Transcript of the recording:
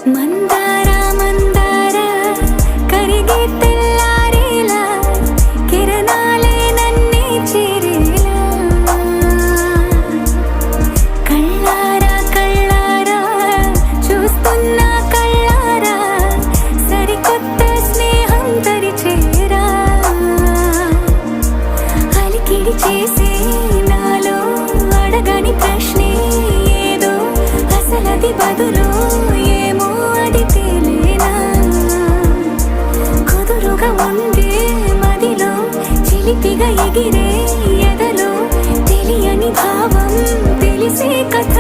మందార మందార కరిగే తెల్లారేలా కిరణాలే నన్నే చేరేలా కళ్ళారా కళ్ళారా చూస్తున్నా కళ్ళారా సరికొత్త స్నేహం తరిచేరా అలికిడి చేసే నాలో అడగని ప్రశ్నే ఏదో అసలది బదులు ఏమో అది తేలేనా కుదురుగా ఉండే మదిలో చిలిపిగా ఎగిరే ఎదలో తెలియని భావం తెలిసే కథ